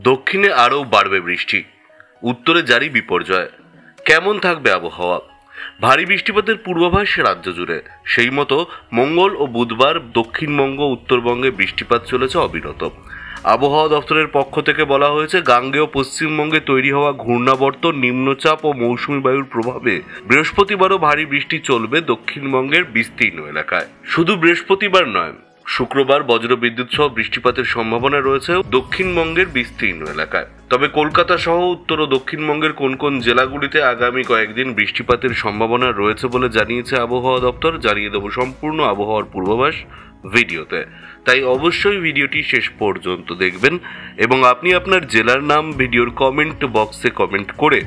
দক্ষিণে আরও বাড়বে বৃষ্টি, উত্তরে জারি বিপর্যয়। কেমন থাকবে আবহাওয়া? ভারী বৃষ্টিপাতের পূর্বাভাস রাজ্য জুড়ে। সেই মতো মঙ্গল ও বুধবার দক্ষিণবঙ্গ উত্তরবঙ্গে বৃষ্টিপাত চলেছে অবিরত। আবহাওয়া দপ্তরের পক্ষ থেকে বলা হয়েছে, গাঙ্গেয় পশ্চিমবঙ্গে তৈরি হওয়া ঘূর্ণাবর্ত, নিম্নচাপ ও মৌসুমী বায়ুর প্রভাবে বৃহস্পতিবারও ভারী বৃষ্টি চলবে দক্ষিণবঙ্গের বিস্তীর্ণ এলাকায়। শুধু বৃহস্পতিবার নয়, শুক্রবার বজ্রবিদ্যুৎ সহ বৃষ্টিপাতের সম্ভাবনা রয়েছে দক্ষিণবঙ্গের বিস্তীর্ণ এলাকায়। তবে কলকাতা সহ উত্তর ও দক্ষিণবঙ্গের কোন কোন জেলাগুলিতে আগামী কয়েকদিন বৃষ্টিপাতের সম্ভাবনা রয়েছে বলে জানিয়েছে আবহাওয়া দপ্তর। জানিয়ে দেব সম্পূর্ণ আবহাওয়ার পূর্বাভাস ভিডিওতে, তাই অবশ্যই ভিডিওটি শেষ পর্যন্ত দেখবেন এবং আপনি আপনার জেলার নাম ভিডিওর কমেন্ট বক্সে কমেন্ট করে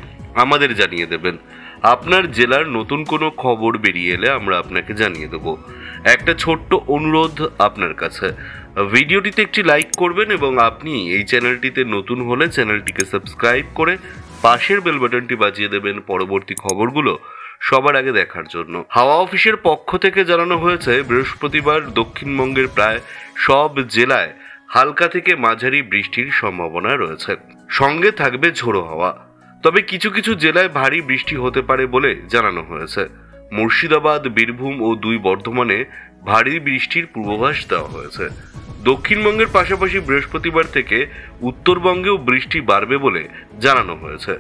আমাদের জানিয়ে দেবেন। আপনার জেলার নতুন কোনো খবর বেরিয়ে এলে আমরা আপনাকে জানিয়ে দেব। একটা ছোট্ট অনুরোধ আপনার কাছে, ভিডিওটিতে একটি লাইক করবেন এবং আপনি এই চ্যানেলটিতে নতুন হলে চ্যানেলটিকে সাবস্ক্রাইব করে পাশের বেল বাটনটি বাজিয়ে দেবেন পরবর্তী খবরগুলো সবার আগে দেখার জন্য। হাওয়া অফিসের পক্ষ থেকে জানানো হয়েছে, বৃহস্পতিবার দক্ষিণবঙ্গের প্রায় সব জেলায় হালকা থেকে মাঝারি বৃষ্টির সম্ভাবনা রয়েছে, সঙ্গে থাকবে ঝোড়ো হাওয়া। তবে কিছু কিছু জেলায় ভারী বৃষ্টি হতে পারে বলে জানানো হয়েছে। মুর্শিদাবাদ, বীরভূম ও 2 বর্ধমানে ভারী বৃষ্টির পূর্বাভাস দেওয়া হয়েছে। দক্ষিণবঙ্গের পাশাপাশি বৃহস্পতিবার থেকে উত্তরবঙ্গেও বৃষ্টি বাড়বে বলে জানানো হয়েছে।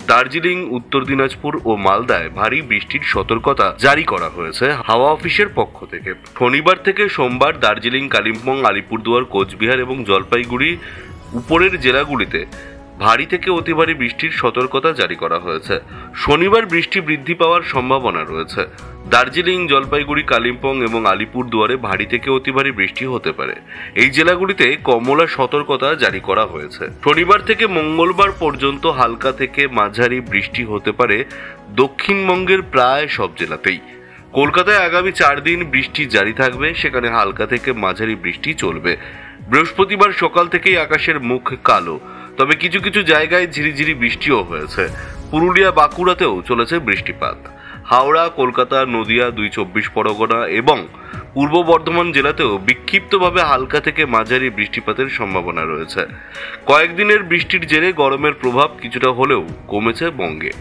দার্জিলিং, উত্তর দিনাজপুর ও মালদায় ভারী বৃষ্টির সতর্কতা জারি করা হয়েছে হাওয়া অফিসের পক্ষ থেকে। শনিবার থেকে সোমবার দার্জিলিং, কালিম্পং, আলিপুরদুয়ার, কোচবিহার এবং জলপাইগুড়ি উপরের জেলাগুলিতে ভারী থেকে অতি ভারী বৃষ্টির সতর্কতা জারি করা হয়েছে। শনিবার বৃষ্টি বৃদ্ধি পাওয়ার সম্ভাবনা রয়েছে। দার্জিলিং, জলপাইগুড়ি, কালিম্পং এবং আলিপুরদুয়ারে ভারী থেকে অতি ভারী বৃষ্টি হতে পারে। এই জেলাগুলিতে কমলা সতর্কতা জারি করা হয়েছে। শনিবার থেকে মঙ্গলবার পর্যন্ত হালকা থেকে মাঝারি বৃষ্টি হতে পারে দক্ষিণবঙ্গের প্রায় সব জেলাতেই। কলকাতায় আগামী 4 দিন বৃষ্টি জারি থাকবে, সেখানে হালকা থেকে মাঝারি বৃষ্টি চলবে। বৃহস্পতিবার সকাল থেকেই আকাশের মুখ কালো, তবে কিছু কিছু জায়গায় ঝিরিঝিরি বৃষ্টিও হয়েছে। পুরুলিয়া, বাঁকুড়াতেও চলেছে বৃষ্টিপাত। হাওড়া, কলকাতা, নদিয়া, 2 চব্বিশ পরগনা এবং পূর্ব বর্ধমান জেলাতেও বিক্ষিপ্তভাবে হালকা থেকে মাঝারি বৃষ্টিপাতের সম্ভাবনা রয়েছে। কয়েকদিনের বৃষ্টির জেরে গরমের প্রভাব কিছুটা হলেও কমেছে বঙ্গে।